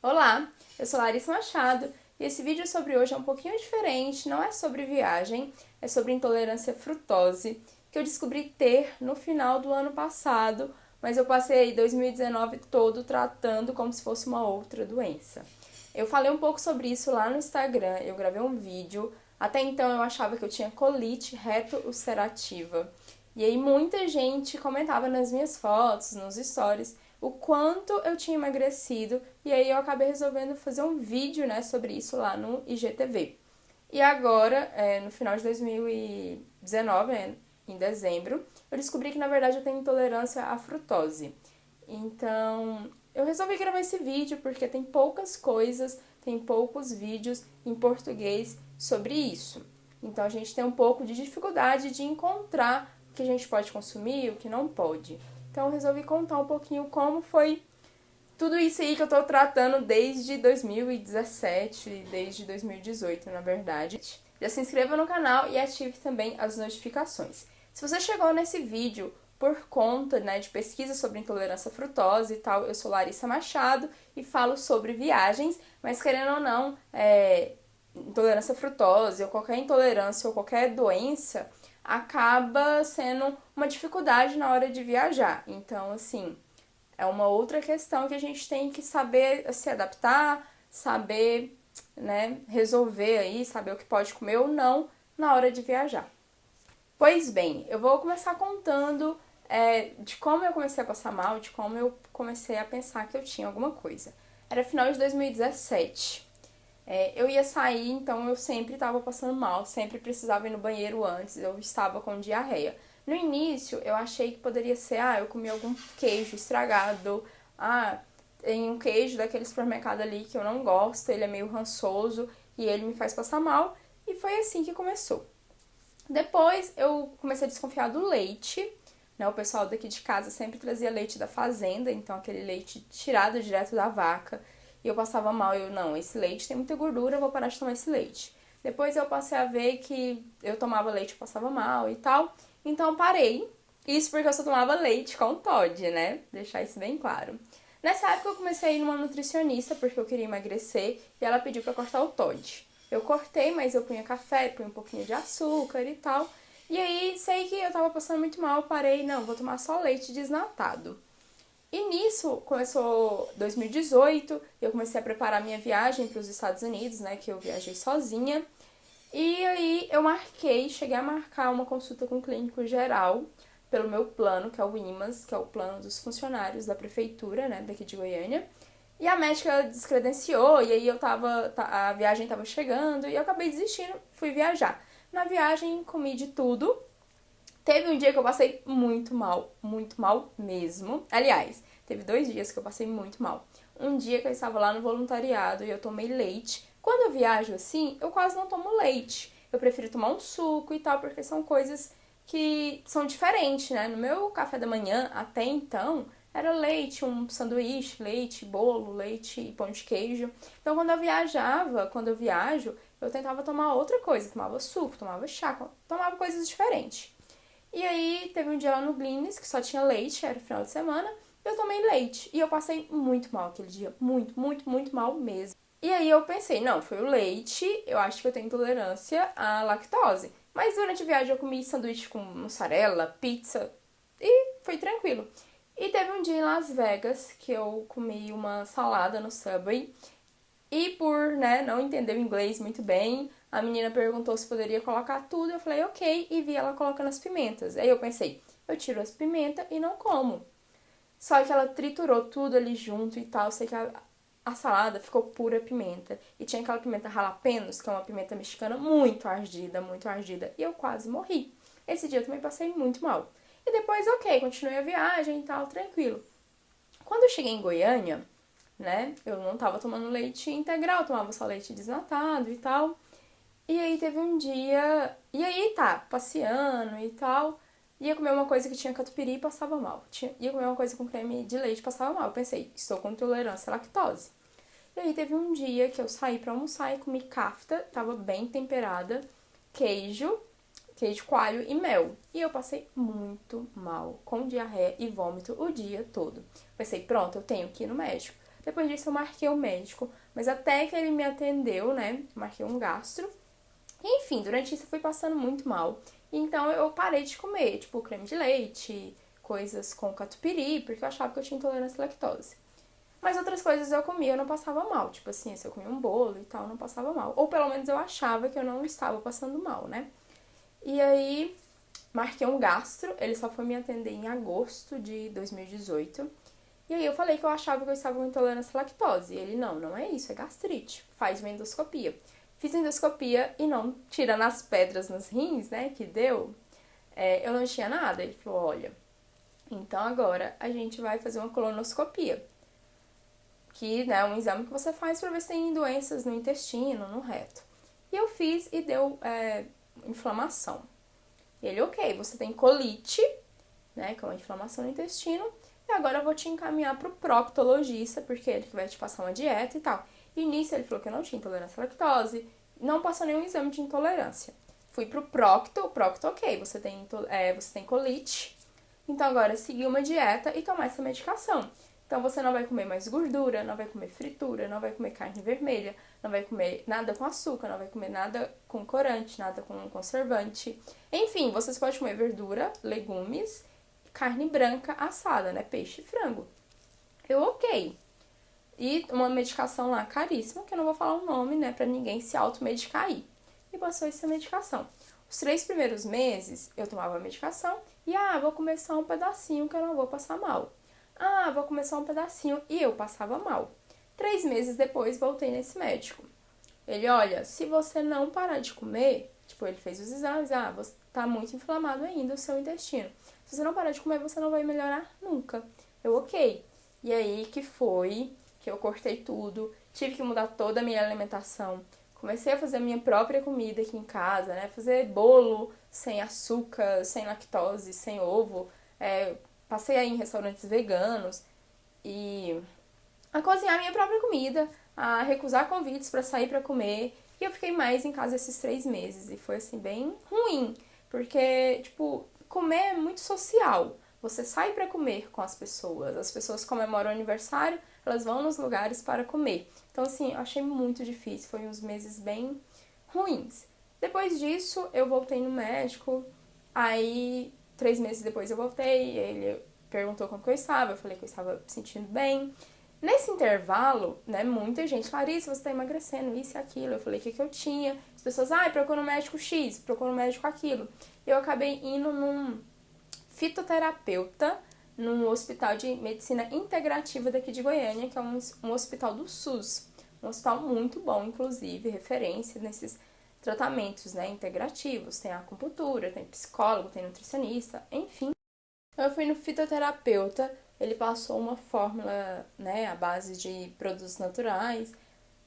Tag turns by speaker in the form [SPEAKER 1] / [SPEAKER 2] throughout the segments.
[SPEAKER 1] Olá, eu sou Larissa Machado e esse vídeo sobre hoje é um pouquinho diferente, não é sobre viagem, é sobre intolerância à frutose, que eu descobri ter no final do ano passado, mas eu passei 2019 todo tratando como se fosse uma outra doença. Eu falei um pouco sobre isso lá no Instagram, eu gravei um vídeo, até então eu achava que eu tinha colite reto-ulcerativa. E aí muita gente comentava nas minhas fotos, nos stories, o quanto eu tinha emagrecido, e aí eu acabei resolvendo fazer um vídeo, né, sobre isso lá no IGTV. E agora, no final de 2019, em dezembro, eu descobri que na verdade eu tenho intolerância à frutose. Então, eu resolvi gravar esse vídeo porque tem poucas coisas, tem poucos vídeos em português sobre isso. Então a gente tem um pouco de dificuldade de encontrar o que a gente pode consumir e o que não pode. Então eu resolvi contar um pouquinho como foi tudo isso aí que eu tô tratando desde 2017, desde 2018, na verdade. Já se inscreva no canal e ative também as notificações. Se você chegou nesse vídeo por conta, né, de pesquisa sobre intolerância à frutose e tal, eu sou Larissa Machado e falo sobre viagens, mas querendo ou não, intolerância à frutose ou qualquer intolerância ou qualquer doença acaba sendo uma dificuldade na hora de viajar. Então, assim, é uma outra questão que a gente tem que saber se adaptar, saber, né, resolver aí, saber o que pode comer ou não na hora de viajar. Pois bem, eu vou começar contando de como eu comecei a passar mal, de como eu comecei a pensar que eu tinha alguma coisa. Era final de 2017. Eu ia sair, então eu sempre estava passando mal, sempre precisava ir no banheiro antes, eu estava com diarreia. No início, eu achei que poderia ser, eu comi algum queijo estragado, tem um queijo daquele supermercado ali que eu não gosto, ele é meio rançoso e ele me faz passar mal, e foi assim que começou. Depois, eu comecei a desconfiar do leite, né? O pessoal daqui de casa sempre trazia leite da fazenda, então aquele leite tirado direto da vaca. E eu passava mal, não, esse leite tem muita gordura, eu vou parar de tomar esse leite. Depois eu passei a ver que eu tomava leite e passava mal e tal, então eu parei. Isso porque eu só tomava leite com Toddy, né? Deixar isso bem claro. Nessa época eu comecei a ir numa nutricionista porque eu queria emagrecer e ela pediu pra cortar o Toddy. Eu cortei, mas eu punha café, punha um pouquinho de açúcar e tal. E aí, sei que eu tava passando muito mal, eu parei, não, vou tomar só leite desnatado. E nisso, começou 2018, eu comecei a preparar minha viagem para os Estados Unidos, né, que eu viajei sozinha. E aí eu cheguei a marcar uma consulta com o clínico geral pelo meu plano, que é o IMAS, que é o plano dos funcionários da prefeitura, né, daqui de Goiânia. E a médica descredenciou, e aí a viagem tava chegando, e eu acabei desistindo, fui viajar. Na viagem, comi de tudo. Teve um dia que eu passei muito mal mesmo. Aliás, teve 2 dias que eu passei muito mal. Um dia que eu estava lá no voluntariado e eu tomei leite. Quando eu viajo assim, eu quase não tomo leite. Eu prefiro tomar um suco e tal, porque são coisas que são diferentes, né? No meu café da manhã, até então, era leite, um sanduíche, leite, bolo, leite e pão de queijo. Então, quando eu viajo, eu tentava tomar outra coisa. Tomava suco, tomava chá, tomava coisas diferentes. E aí, teve um dia lá no Glines, que só tinha leite, era final de semana, eu tomei leite. E eu passei muito mal aquele dia, muito mal mesmo. E aí eu pensei, não, foi o leite, eu acho que eu tenho intolerância à lactose. Mas durante a viagem eu comi sanduíche com mussarela, pizza, e foi tranquilo. E teve um dia em Las Vegas que eu comi uma salada no Subway. E por, né, não entender o inglês muito bem, a menina perguntou se poderia colocar tudo, eu falei ok, e vi ela colocando as pimentas. Aí eu pensei, eu tiro as pimentas e não como. Só que ela triturou tudo ali junto e tal, sei que a salada ficou pura pimenta. E tinha aquela pimenta jalapenos, que é uma pimenta mexicana muito ardida, muito ardida. E eu quase morri. Esse dia eu também passei muito mal. E depois, ok, continuei a viagem e tal, tranquilo. Quando eu cheguei em Goiânia, né, eu não tava tomando leite integral, tomava só leite desnatado e tal. E aí teve um dia... E aí tá, passeando e tal... Ia comer uma coisa que tinha catupiry e passava mal. Ia comer uma coisa com creme de leite e passava mal. Eu pensei, estou com intolerância à lactose. E aí teve um dia que eu saí pra almoçar e comi kafta, tava bem temperada, queijo coalho e mel. E eu passei muito mal, com diarreia e vômito o dia todo. Pensei, pronto, eu tenho que ir no médico. Depois disso eu marquei o médico, mas até que ele me atendeu, né, marquei um gastro. Enfim, durante isso eu fui passando muito mal. Então eu parei de comer, tipo, creme de leite, coisas com catupiry, porque eu achava que eu tinha intolerância à lactose. Mas outras coisas eu comia, eu não passava mal. Tipo assim, se eu comia um bolo e tal, eu não passava mal. Ou pelo menos eu achava que eu não estava passando mal, né? E aí, marquei um gastro, ele só foi me atender em agosto de 2018. E aí eu falei que eu achava que eu estava com intolerância à lactose. E ele, não é isso, é gastrite. Faz uma endoscopia. Fiz endoscopia e não, tirando as pedras nos rins, né, que deu, eu não tinha nada. Ele falou, olha, então agora a gente vai fazer uma colonoscopia. Que né, é um exame que você faz para ver se tem doenças no intestino, no reto. E eu fiz e deu inflamação. E ele, ok, você tem colite, né, que é uma inflamação no intestino, e agora eu vou te encaminhar pro proctologista, porque é ele que vai te passar uma dieta e tal. E nisso ele falou que eu não tinha intolerância à lactose, não passou nenhum exame de intolerância. Fui pro procto, o procto, ok, você tem colite, então agora seguir uma dieta e tomar essa medicação. Então você não vai comer mais gordura, não vai comer fritura, não vai comer carne vermelha, não vai comer nada com açúcar, não vai comer nada com corante, nada com conservante. Enfim, vocês podem comer verdura, legumes, carne branca assada, né? Peixe e frango. Eu, ok. E uma medicação lá caríssima, que eu não vou falar o nome, né? Pra ninguém se automedicar aí. E passou essa medicação. Os 3 primeiros meses eu tomava a medicação e, vou comer só um pedacinho que eu não vou passar mal. Vou comer só um pedacinho e eu passava mal. 3 meses depois voltei nesse médico. Ele, olha, se você não parar de comer, tipo, ele fez os exames, você tá muito inflamado ainda o seu intestino. Se você não parar de comer, você não vai melhorar nunca. Eu, ok. E aí que foi que eu cortei tudo, tive que mudar toda a minha alimentação. Comecei a fazer a minha própria comida aqui em casa, né? Fazer bolo sem açúcar, sem lactose, sem ovo. Passei aí em restaurantes veganos e a cozinhar minha própria comida, a recusar convites para sair para comer. E eu fiquei mais em casa esses 3 meses e foi assim bem ruim, porque tipo, comer é muito social. Você sai para comer com as pessoas comemoram o aniversário, elas vão nos lugares para comer. Então assim, eu achei muito difícil, foi uns meses bem ruins. Depois disso, eu voltei no médico, aí 3 meses depois eu voltei, ele perguntou como que eu estava, eu falei que eu estava me sentindo bem. Nesse intervalo, né, muita gente, Larissa, você tá emagrecendo, isso e aquilo. Eu falei o que eu tinha. As pessoas, procura um médico X, procura um médico aquilo. Eu acabei indo num fitoterapeuta, num hospital de medicina integrativa daqui de Goiânia, que é um hospital do SUS. Um hospital muito bom, inclusive, referência nesses tratamentos, né, integrativos. Tem acupuntura, tem psicólogo, tem nutricionista, enfim. Eu fui no fitoterapeuta, ele passou uma fórmula, né, à base de produtos naturais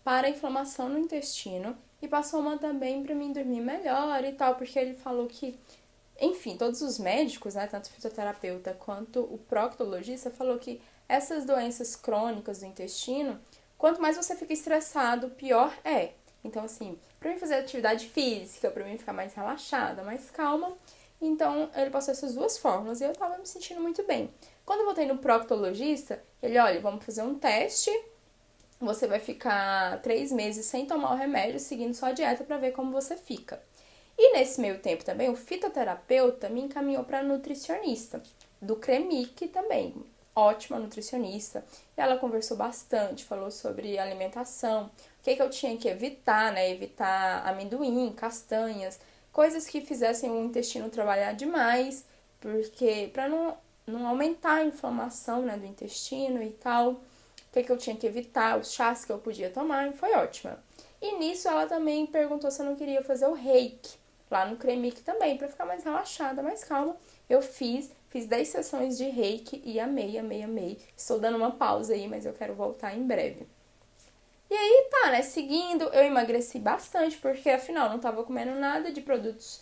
[SPEAKER 1] para a inflamação no intestino e passou uma também para mim dormir melhor e tal, porque ele falou que, enfim, todos os médicos, né, tanto o fitoterapeuta quanto o proctologista, falou que essas doenças crônicas do intestino, quanto mais você fica estressado, pior é. Então, assim, para mim fazer atividade física, para mim ficar mais relaxada, mais calma, então ele passou essas 2 fórmulas e eu tava me sentindo muito bem. Quando eu voltei no proctologista, ele, olha, vamos fazer um teste, você vai ficar 3 meses sem tomar o remédio, seguindo sua dieta para ver como você fica. E nesse meio tempo também, o fitoterapeuta me encaminhou para nutricionista, do Cremic também, ótima nutricionista. E ela conversou bastante, falou sobre alimentação, o que eu tinha que evitar, né? Evitar amendoim, castanhas, coisas que fizessem o intestino trabalhar demais, porque para não aumentar a inflamação, né, do intestino e tal. que eu tinha que evitar, os chás que eu podia tomar, e foi ótima. E nisso ela também perguntou se eu não queria fazer o reiki, lá no Cremic também, pra ficar mais relaxada, mais calma. Eu fiz 10 sessões de reiki e amei, amei, amei. Estou dando uma pausa aí, mas eu quero voltar em breve. E aí tá, né, seguindo, eu emagreci bastante, porque afinal não tava comendo nada de produtos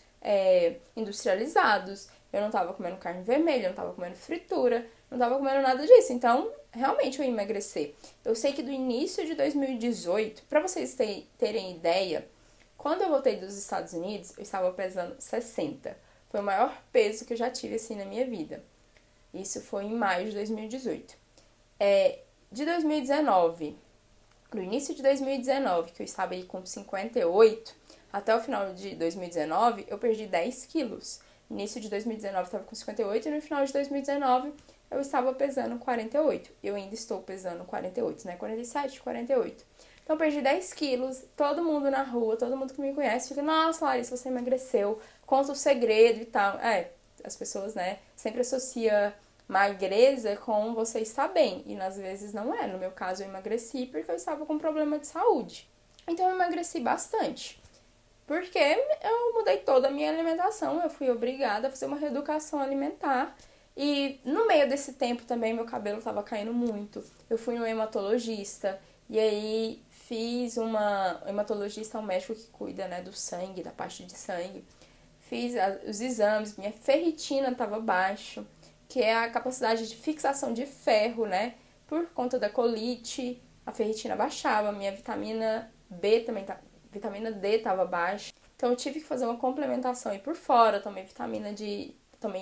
[SPEAKER 1] industrializados, eu não tava comendo carne vermelha, eu não tava comendo fritura, não tava comendo nada disso, então realmente eu ia emagrecer. Eu sei que do início de 2018, pra vocês terem ideia, quando eu voltei dos Estados Unidos, eu estava pesando 60. Foi o maior peso que eu já tive assim na minha vida. Isso foi em maio de 2018. De 2019, no início de 2019, que eu estava aí com 58, até o final de 2019, eu perdi 10 quilos. No início de 2019 eu estava com 58 e no final de 2019 eu estava pesando 48. Eu ainda estou pesando 48, né? 47, 48. Então eu perdi 10 quilos, todo mundo na rua, todo mundo que me conhece fica, nossa, Larissa, você emagreceu, conta o segredo e tal. As pessoas, né, sempre associam magreza com você estar bem, e às vezes não é. No meu caso eu emagreci porque eu estava com problema de saúde. Então eu emagreci bastante. Porque eu mudei toda a minha alimentação, eu fui obrigada a fazer uma reeducação alimentar. E no meio desse tempo também meu cabelo estava caindo muito. Eu fui no hematologista e aí fiz uma... O hematologista é um médico que cuida, né, do sangue, da parte de sangue. Fiz os exames, minha ferritina estava baixo, que é a capacidade de fixação de ferro, né? Por conta da colite, a ferritina baixava, minha vitamina B também vitamina D estava baixa. Então eu tive que fazer uma complementação aí por fora, tomei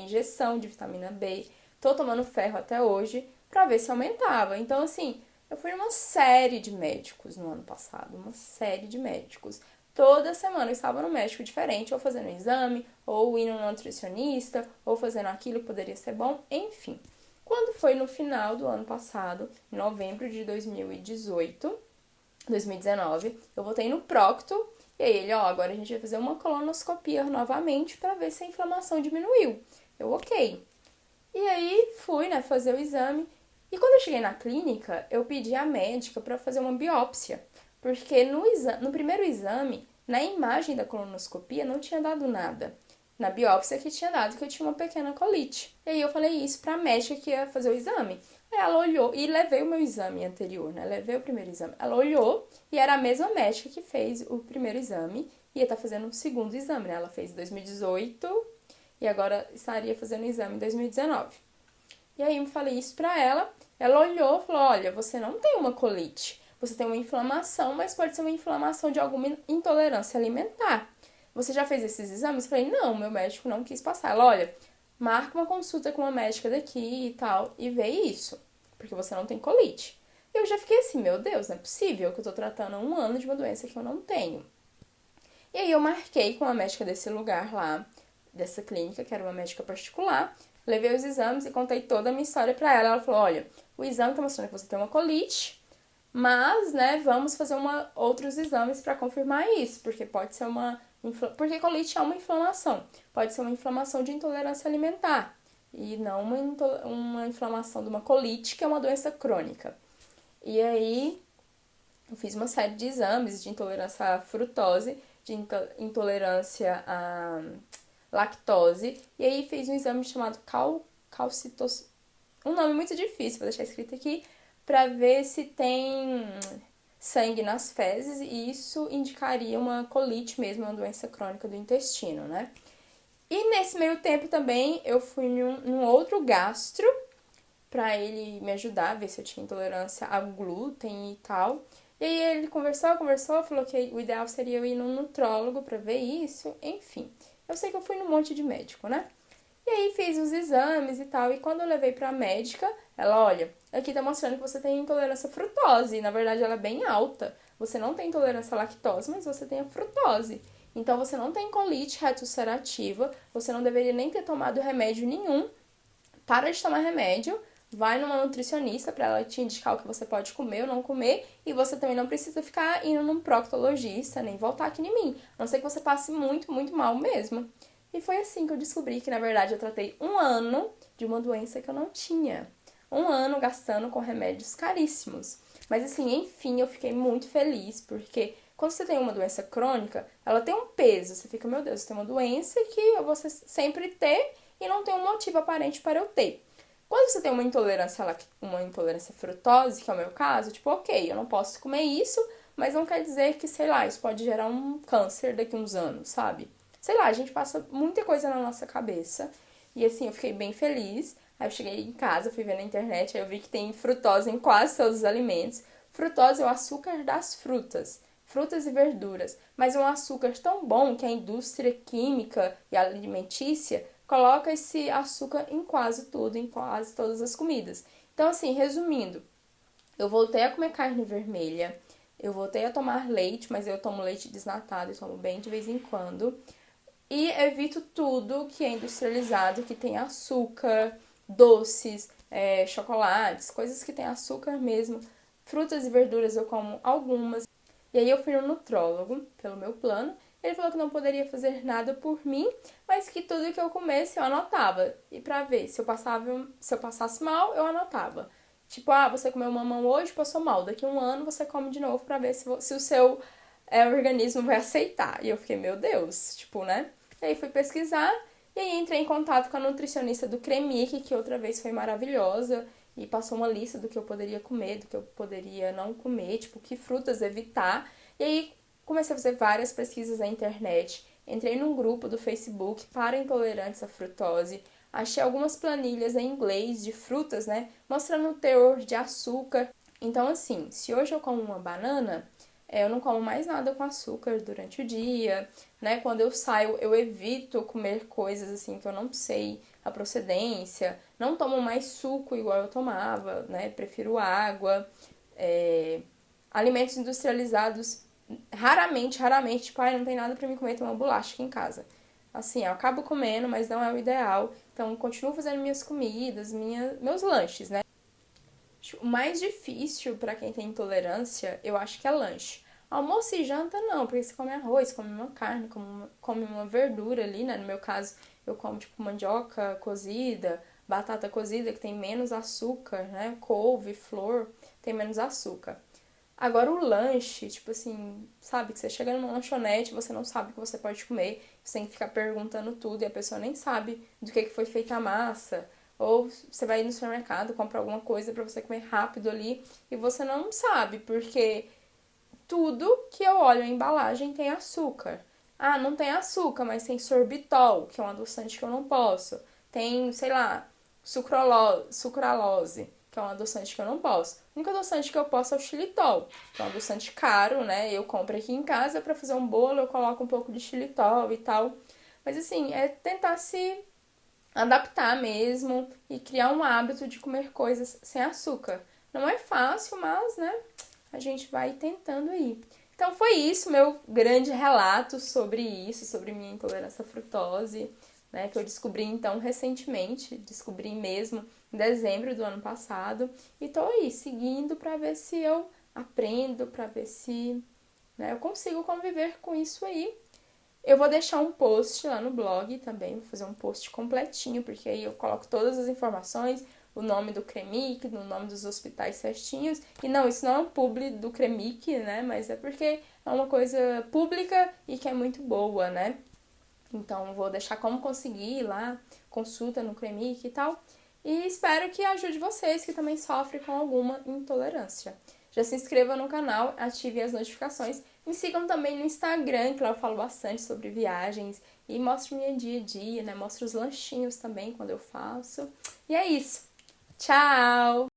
[SPEAKER 1] injeção de vitamina B. Tô tomando ferro até hoje pra ver se aumentava. Então assim, eu fui numa série de médicos no ano passado, uma série de médicos. Toda semana eu estava num médico diferente, ou fazendo um exame, ou indo no nutricionista, ou fazendo aquilo que poderia ser bom, enfim. Quando foi no final do ano passado, em novembro de 2019, eu voltei no Procto, e aí ele, agora a gente vai fazer uma colonoscopia novamente para ver se a inflamação diminuiu. Eu, ok. E aí fui, né, fazer o exame, e quando eu cheguei na clínica, eu pedi à médica para fazer uma biópsia, porque no primeiro exame, na imagem da colonoscopia, não tinha dado nada. Na biópsia que tinha dado que eu tinha uma pequena colite. E aí eu falei isso pra médica que ia fazer o exame. Aí ela olhou e levei o meu exame anterior, né? Levei o primeiro exame. Ela olhou e era a mesma médica que fez o primeiro exame e ia estar fazendo o segundo exame, né? Ela fez em 2018 e agora estaria fazendo o exame em 2019. E aí eu falei isso pra ela. Ela olhou e falou, olha, você não tem uma colite. Você tem uma inflamação, mas pode ser uma inflamação de alguma intolerância alimentar. Você já fez esses exames? Eu falei, não, meu médico não quis passar. Ela, olha, marca uma consulta com uma médica daqui e tal, e vê isso, porque você não tem colite. Eu já fiquei assim, meu Deus, não é possível que eu tô tratando há 1 ano de uma doença que eu não tenho. E aí eu marquei com a médica desse lugar lá, dessa clínica, que era uma médica particular, levei os exames e contei toda a minha história pra ela. Ela falou, olha, o exame tá mostrando que você tem uma colite, mas, né, vamos fazer outros exames para confirmar isso, porque pode ser porque colite é uma inflamação. Pode ser uma inflamação de intolerância alimentar e não uma inflamação de uma colite, que é uma doença crônica. E aí, eu fiz uma série de exames de intolerância à frutose, de intolerância à lactose, e aí fiz um exame chamado calcitose, um nome muito difícil, vou deixar escrito aqui, para ver se tem sangue nas fezes, e isso indicaria uma colite mesmo, uma doença crônica do intestino, né? E nesse meio tempo também eu fui num outro gastro para ele me ajudar a ver se eu tinha intolerância a glúten e tal. E aí ele conversou, falou que o ideal seria eu ir num nutrólogo para ver isso, enfim. Eu sei que eu fui num monte de médico, né? E aí fiz os exames e tal, e quando eu levei pra médica, ela, olha, aqui tá mostrando que você tem intolerância à frutose, e na verdade ela é bem alta. Você não tem intolerância à lactose, mas você tem a frutose. Então você não tem colite retroulcerativa, você não deveria nem ter tomado remédio nenhum. Para de tomar remédio, vai numa nutricionista para ela te indicar o que você pode comer ou não comer, e você também não precisa ficar indo num proctologista, nem voltar aqui em mim, a não ser que você passe muito, muito mal mesmo. E foi assim que eu descobri que, na verdade, eu tratei 1 ano de uma doença que eu não tinha. um ano gastando com remédios caríssimos. Mas assim, enfim, eu fiquei muito feliz, porque quando você tem uma doença crônica, ela tem um peso. Você fica, meu Deus, eu tenho uma doença que eu vou sempre ter e não tem um motivo aparente para eu ter. Quando você tem uma intolerância à frutose, que é o meu caso, tipo, ok, eu não posso comer isso, mas não quer dizer que, sei lá, isso pode gerar um câncer daqui a uns anos, sabe? Sei lá, a gente passa muita coisa na nossa cabeça. E assim, eu fiquei bem feliz. Aí eu cheguei em casa, fui ver na internet, aí eu vi que tem frutose em quase todos os alimentos. Frutose é o açúcar das frutas, frutas e verduras. Mas é um açúcar tão bom que a indústria química e alimentícia coloca esse açúcar em quase tudo, em quase todas as comidas. Então, assim, resumindo, eu voltei a comer carne vermelha, eu voltei a tomar leite, mas eu tomo leite desnatado e tomo bem de vez em quando. E evito tudo que é industrializado, que tem açúcar, doces, chocolates, coisas que tem açúcar mesmo. Frutas e verduras eu como algumas. E aí eu fui no nutrólogo, pelo meu plano. Ele falou que não poderia fazer nada por mim, mas que tudo que eu comesse eu anotava. E pra ver, se eu passasse mal, eu anotava. Tipo, você comeu mamão hoje, passou mal. Daqui a um ano você come de novo pra ver se o seu organismo vai aceitar. E eu fiquei, meu Deus, tipo, né? E aí fui pesquisar e aí entrei em contato com a nutricionista do Cremic, que outra vez foi maravilhosa, e passou uma lista do que eu poderia comer, do que eu poderia não comer, tipo, que frutas evitar. E aí comecei a fazer várias pesquisas na internet. Entrei num grupo do Facebook para intolerantes à frutose. Achei algumas planilhas em inglês de frutas, né? Mostrando o teor de açúcar. Então, assim, se hoje eu como uma banana, eu não como mais nada com açúcar durante o dia, né? Quando eu saio, eu evito comer coisas assim que eu não sei a procedência. Não tomo mais suco igual eu tomava, né? Prefiro água. Alimentos industrializados, raramente, tipo, não tem nada pra mim comer, tem uma bolacha aqui em casa. Assim, eu acabo comendo, mas não é o ideal. Então, continuo fazendo minhas comidas, meus lanches, né? O mais difícil pra quem tem intolerância, eu acho que é lanche. Almoço e janta não, porque você come arroz, come uma carne, come uma verdura ali, né? No meu caso, eu como tipo mandioca cozida, batata cozida, que tem menos açúcar, né? Couve, flor, tem menos açúcar. Agora o lanche, tipo assim, sabe, que você chega numa lanchonete, você não sabe o que você pode comer, você tem que ficar perguntando tudo e a pessoa nem sabe do que foi feita a massa. Ou você vai no supermercado, compra alguma coisa pra você comer rápido ali e você não sabe, porque tudo que eu olho a embalagem tem açúcar. Não tem açúcar, mas tem sorbitol, que é um adoçante que eu não posso. Tem, sei lá, sucralose, que é um adoçante que eu não posso. O único adoçante que eu posso é o xilitol, que é um adoçante caro, né? Eu compro aqui em casa pra fazer um bolo, eu coloco um pouco de xilitol e tal. Mas assim, é tentar se adaptar mesmo e criar um hábito de comer coisas sem açúcar. Não é fácil, mas, né, a gente vai tentando aí. Então foi isso, meu grande relato sobre isso, sobre minha intolerância à frutose, né, que eu descobri então recentemente, descobri mesmo em dezembro do ano passado, e tô aí seguindo para ver se eu aprendo, para ver se, né, eu consigo conviver com isso aí. Eu vou deixar um post lá no blog também, vou fazer um post completinho, porque aí eu coloco todas as informações, o nome do Cremic, o nome dos hospitais certinhos. E não, isso não é um publi do Cremic, né? Mas é porque é uma coisa pública e que é muito boa, né? Então, vou deixar como conseguir lá, consulta no Cremic e tal. E espero que ajude vocês que também sofrem com alguma intolerância. Já se inscreva no canal, ative as notificações. Me sigam também no Instagram, que lá eu falo bastante sobre viagens e mostro o meu dia a dia, né? Mostro os lanchinhos também quando eu faço. E é isso. Tchau!